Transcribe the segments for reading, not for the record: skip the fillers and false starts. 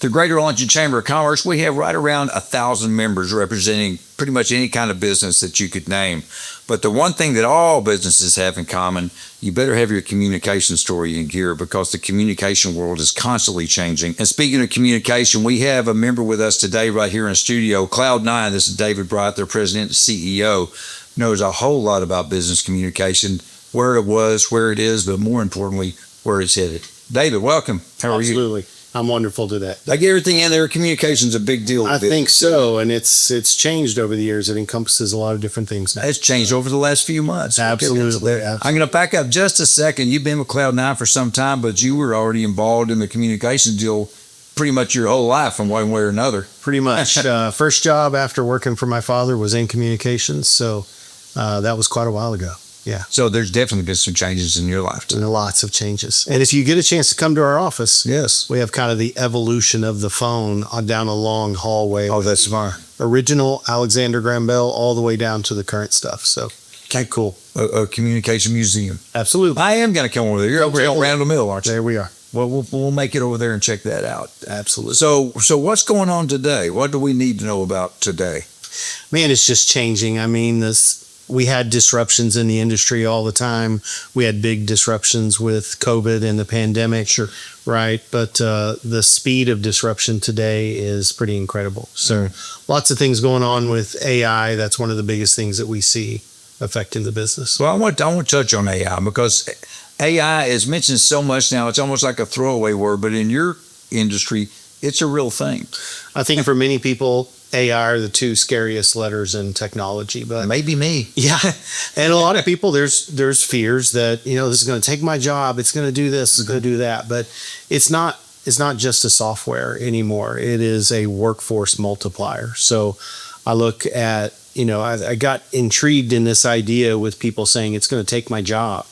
The Greater Arlington Chamber of Commerce, we have right around 1,000 members representing pretty much any kind of business that you could name. But the one thing that all businesses have in common, you better have your communication story in gear, because the communication world is constantly changing. And speaking of communication, we have a member with us today right here in studio, Cleod9. This is David Bryant, their president and CEO, knows a whole lot about business communication, where it was, where it is, but more importantly, where it's headed. David, welcome. How are you? Absolutely. I'm wonderful today. I get everything in there. Communication's a big deal. I think so, and it's changed over the years. It encompasses a lot of different things now. It's changed over the last few months. Absolutely. I'm going to back up just a second. You've been with Cleod9 for some time, but you were already involved in the communication deal pretty much your whole life in one way or another. Pretty much. First job after working for my father was in communications, so that was quite a while ago. Yeah. So there's definitely been some changes in your life too. And lots of changes. And if you get a chance to come to our office, yes, we have kind of the evolution of the phone down a long hallway. Oh, that's smart. Original Alexander Graham Bell all the way down to the current stuff. So kind of cool. A communication museum. Absolutely. I am going to come over there. You're over here on Randall Mill, aren't you? There we are. Well, we'll make it over there and check that out. Absolutely. So what's going on today? What do we need to know about today? Man, it's just changing. I mean, we had disruptions in the industry all the time. We had big disruptions with COVID and the pandemic. Sure. Right. But the speed of disruption today is pretty incredible. So lots of things going on with AI. That's one of the biggest things that we see affecting the business. Well, I want to touch on AI, because AI is mentioned so much now. It's almost like a throwaway word, but in your industry, it's a real thing. I think for many people, AI are the two scariest letters in technology, but maybe me. Yeah. And a lot of people, there's fears that, this is going to take my job. It's going to do this, it's going to do that. But it's not just a software anymore. It is a workforce multiplier. So I look at, I got intrigued in this idea with people saying it's going to take my job.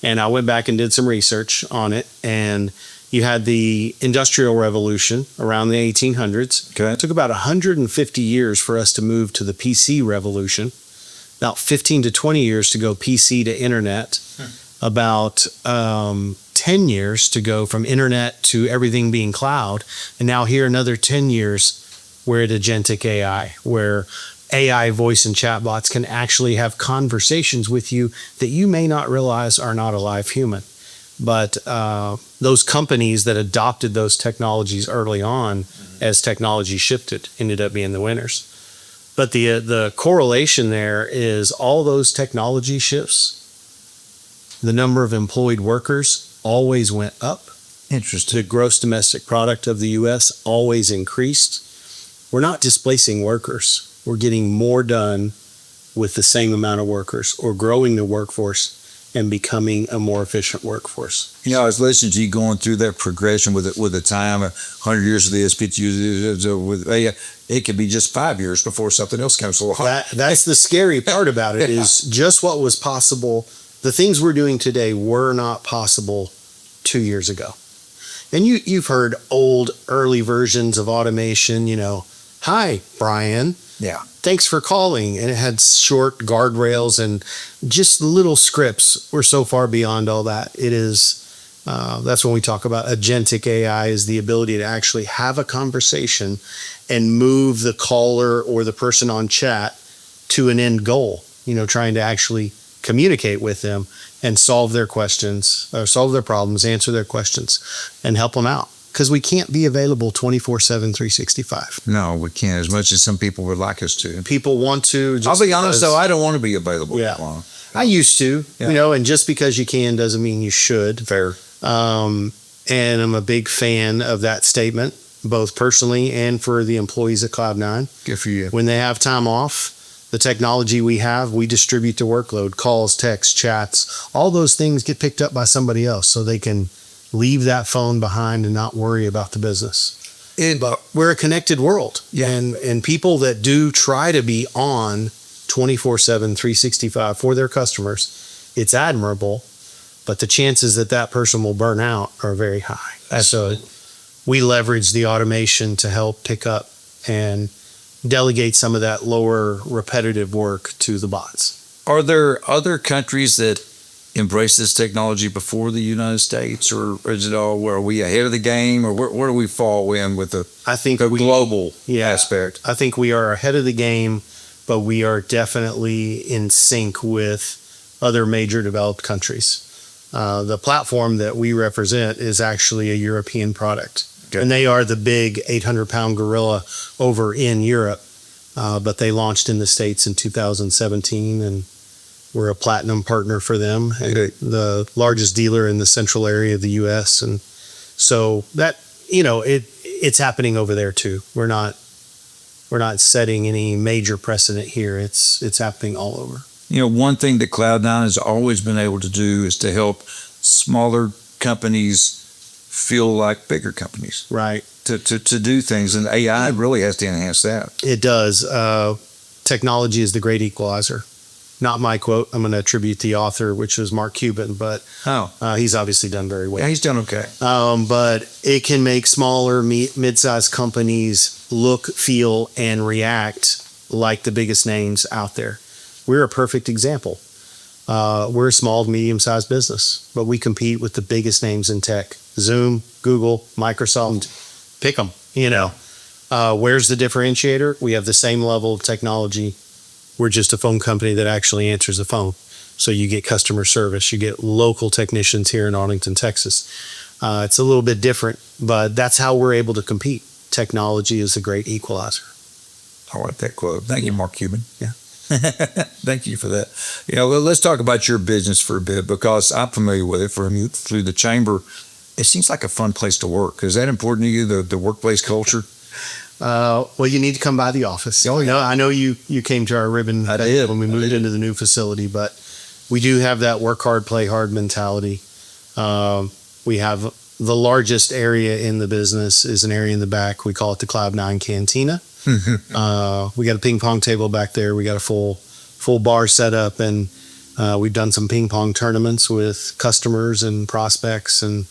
And I went back and did some research on it, and you had the Industrial Revolution around the 1800s. Okay. It took about 150 years for us to move to the PC revolution, about 15 to 20 years to go PC to internet, about 10 years to go from internet to everything being cloud, and now here another 10 years we're at agentic AI, where AI voice and chatbots can actually have conversations with you that you may not realize are not a live human. But those companies that adopted those technologies early on, as technology shifted, ended up being the winners. But the correlation there is all those technology shifts, the number of employed workers always went up. Interesting. The gross domestic product of the U.S. always increased. We're not displacing workers. We're getting more done with the same amount of workers, or growing the workforce and becoming a more efficient workforce. I was listening to you going through that progression with the time, 100 years of this, 50 years with AI. It could be just 5 years before something else comes along. That's the scary part about it, is just what was possible. The things we're doing today were not possible 2 years ago. And you've heard early versions of automation, hi, Brian. Yeah. Thanks for calling. And it had short guardrails and just little scripts. We're so far beyond all that. It is, that's when we talk about agentic AI, is the ability to actually have a conversation and move the caller or the person on chat to an end goal, trying to actually communicate with them and solve their questions, or solve their problems, answer their questions, and help them out. Because we can't be available 24/7, 365. No, we can't, as much as some people would like us to. People want to. I'll be honest, though, I don't want to be available that long. I used to, and just because you can doesn't mean you should. Fair. And I'm a big fan of that statement, both personally and for the employees at Cleod9. Good for you. When they have time off, the technology we have, we distribute the workload, calls, texts, chats, all those things get picked up by somebody else, so they can leave that phone behind and not worry about the business. But we're a connected world. Yeah. And people that do try to be on 24/7, 365 for their customers, it's admirable, but the chances that person will burn out are very high. So we leverage the automation to help pick up and delegate some of that lower repetitive work to the bots. Are there other countries that embrace this technology before the United States, or is it all, are we ahead of the game, or where do we fall in with the I think global aspect? I think we are ahead of the game, but we are definitely in sync with other major developed countries. The platform that we represent is actually a European product. Okay. And they are the big 800-pound gorilla over in Europe. But they launched in the States in 2017, and we're a platinum partner for them, and the largest dealer in the central area of the U.S. And so that, it's happening over there too. We're not setting any major precedent here. It's happening all over. One thing that Cleod9 has always been able to do is to help smaller companies feel like bigger companies. Right. To do things, and AI really has to enhance that. It does. Technology is the great equalizer. Not my quote. I'm going to attribute the author, which was Mark Cuban, but he's obviously done very well. Yeah, he's done okay. But it can make smaller, mid-sized companies look, feel, and react like the biggest names out there. We're a perfect example. We're a small to medium-sized business, but we compete with the biggest names in tech. Zoom, Google, Microsoft, pick them, Where's the differentiator? We have the same level of technology. We're just a phone company that actually answers the phone. So you get customer service. You get local technicians here in Arlington, Texas. It's a little bit different, but that's how we're able to compete. Technology is the great equalizer. I like that quote. Thank you, Mark Cuban. Yeah. Thank you for that. Let's talk about your business for a bit, because I'm familiar with it through the chamber. It seems like a fun place to work. Is that important to you, the workplace culture? Well, you need to come by the office. Oh, yeah. I know you came to our ribbon when we moved into the new facility, but we do have that work hard, play hard mentality. We have the largest area in the business is an area in the back. We call it the Cleod9 Cantina. We got a ping pong table back there. We got a full bar set up, and we've done some ping pong tournaments with customers and prospects, and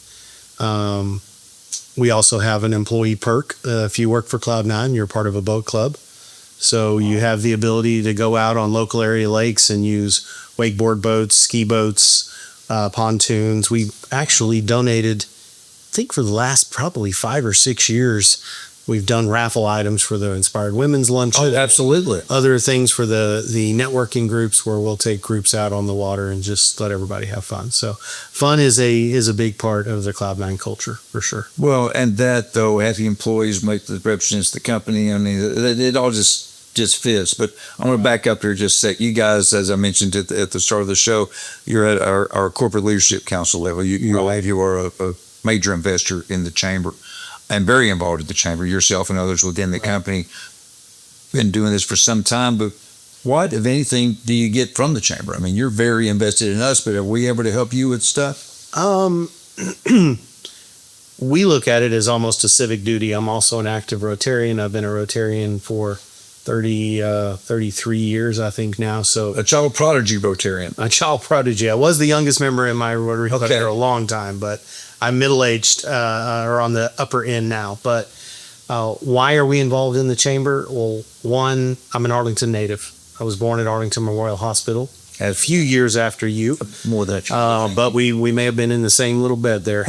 we also have an employee perk. If you work for Cleod9, you're part of a boat club. So you have the ability to go out on local area lakes and use wakeboard boats, ski boats, pontoons. We actually donated, I think for the last probably 5 or 6 years, we've done raffle items for the Inspired Women's Lunch. Oh, absolutely. Other things for the networking groups, where we'll take groups out on the water and just let everybody have fun. So fun is a big part of the Cleod9 culture, for sure. Well, and that, though, happy employees make the represents the company. I mean, it all just fits. But I'm going to back up here just a sec. You guys, as I mentioned at the start of the show, you're at our corporate leadership council level. You are a major investor in the chamber, and very involved in the chamber, yourself and others within the company. Been doing this for some time, but what, if anything, do you get from the chamber? I mean, you're very invested in us, but are we able to help you with stuff? We look at it as almost a civic duty. I'm also an active Rotarian. I've been a Rotarian for 33 years, I think now. So A child prodigy Rotarian. a child prodigy. I was the youngest member in my Rotary Club for a long time, but I'm middle-aged or on the upper end now. But why are we involved in the chamber? Well, one, I'm an Arlington native. I was born at Arlington Memorial Hospital a few years after you. More than that. But we may have been in the same little bed there.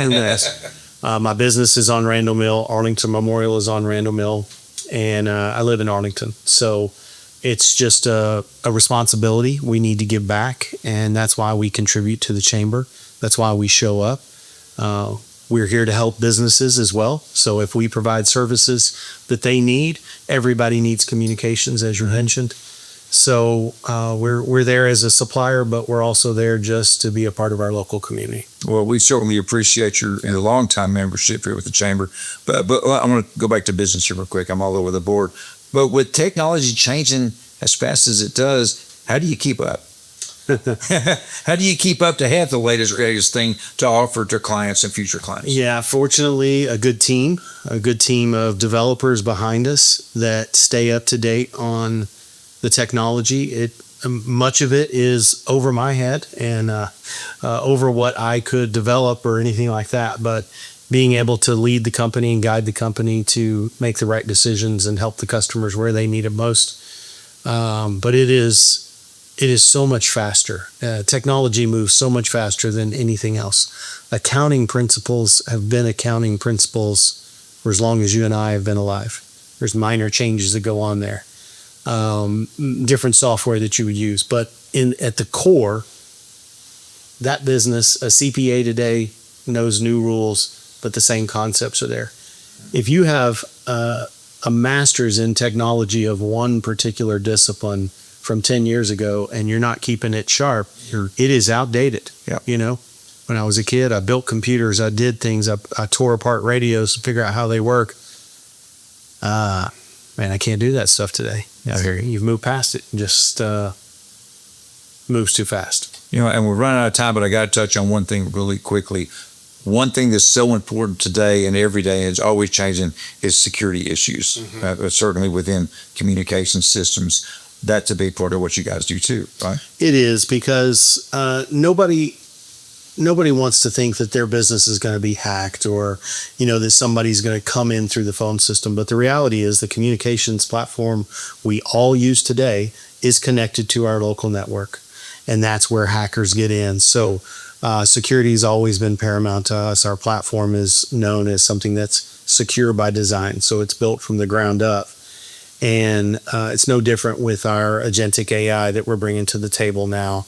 My business is on Randall Mill. Arlington Memorial is on Randall Mill. And I live in Arlington. So it's just a responsibility. We need to give back. And that's why we contribute to the chamber. That's why we show up. We're here to help businesses as well. So if we provide services that they need, everybody needs communications, as you mentioned. So we're there as a supplier, but we're also there just to be a part of our local community. Well, we certainly appreciate your long-time membership here with the chamber. But I'm going to go back to business here real quick. I'm all over the board. But with technology changing as fast as it does, how do you keep up? How do you keep up to have the latest, greatest thing to offer to clients and future clients? Yeah, fortunately, a good team of developers behind us that stay up to date on the technology. Much of it is over my head and over what I could develop or anything like that. But being able to lead the company and guide the company to make the right decisions and help the customers where they need it most. But it is It is so much faster. Technology moves so much faster than anything else. Accounting principles have been accounting principles for as long as you and I have been alive. There's minor changes that go on there. Different software that you would use. But at the core, that business, a CPA today knows new rules, but the same concepts are there. If you have a master's in technology of one particular discipline from 10 years ago and you're not keeping it sharp, it is outdated. Yep. You know, when I was a kid, I built computers, I did things, I tore apart radios to figure out how they work. Man, I can't do that stuff today. Out here, you've moved past it and just moves too fast. You know, and we're running out of time, but I got to touch on one thing really quickly. One thing that's so important today and every day, and it's always changing, is security issues. Certainly within communication systems, that's a big part of what you guys do too, right? It is, because nobody wants to think that their business is going to be hacked, or, you know, that somebody's going to come in through the phone system. But the reality is the communications platform we all use today is connected to our local network, and that's where hackers get in. So security has always been paramount to us. Our platform is known as something that's secure by design. So it's built from the ground up. And it's no different with our agentic AI that we're bringing to the table now.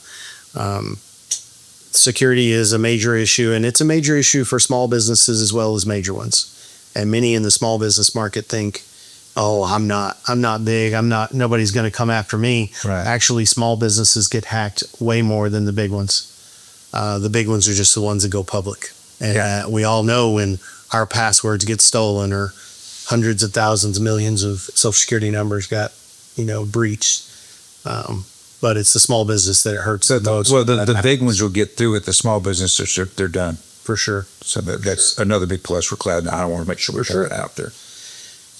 Security is a major issue, and it's a major issue for small businesses as well as major ones. And many in the small business market think, oh, I'm not big. Nobody's going to come after me. Right. Actually, small businesses get hacked way more than the big ones. The big ones are just the ones that go public. And we all know when our passwords get stolen, or hundreds of thousands, millions of social security numbers got, breached. But it's the small business that it hurts the most. Well, the big ones will get through it. The small businesses, they're done. For sure. So that's another big plus for Cleod9. I want to make sure we're sure out there.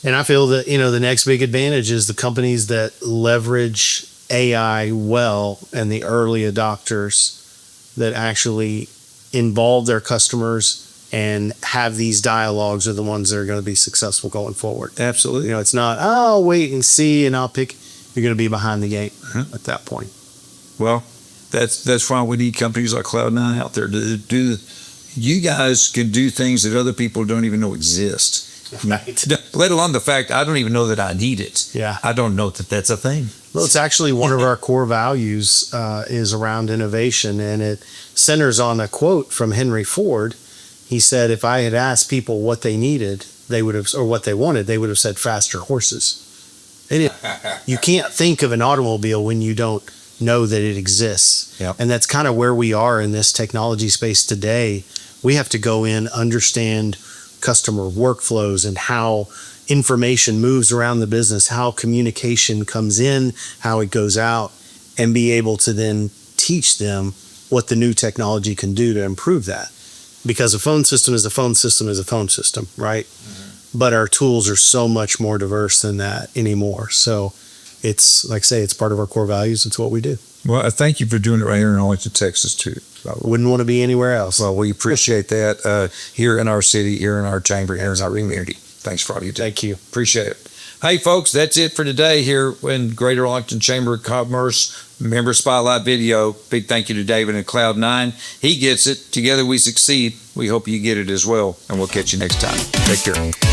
And I feel that, the next big advantage is the companies that leverage AI well, and the early adopters that actually involve their customers and have these dialogues are the ones that are going to be successful going forward. Absolutely. It's not, I'll wait and see and I'll pick. You're going to be behind the game at that point. Well, that's why we need companies like Cleod9 out there to do. You guys can do things that other people don't even know exist. Right. Let alone the fact I don't even know that I need it. Yeah. I don't know that that's a thing. Well, it's actually one of our core values is around innovation, and it centers on a quote from Henry Ford. He said, if I had asked people what they needed, they would have, or what they wanted, they would have said faster horses. You can't think of an automobile when you don't know that it exists. Yep. And that's kind of where we are in this technology space today. We have to go in, understand customer workflows and how information moves around the business, how communication comes in, how it goes out, and be able to then teach them what the new technology can do to improve that. Because a phone system is a phone system is a phone system, right? Mm-hmm. But our tools are so much more diverse than that anymore. So it's, like I say, it's part of our core values. It's what we do. Well, I thank you for doing it right here in Arlington, Texas, too. Wouldn't want to be anywhere else. Well, we appreciate that here in our city, here in our chamber, here in our community. Thanks for all you do. Thank you. Appreciate it. Hey, folks, that's it for today here in Greater Arlington Chamber of Commerce Member Spotlight Video. Big thank you to David and Cleod9. He gets it. Together we succeed. We hope you get it as well, and we'll catch you next time. Take care.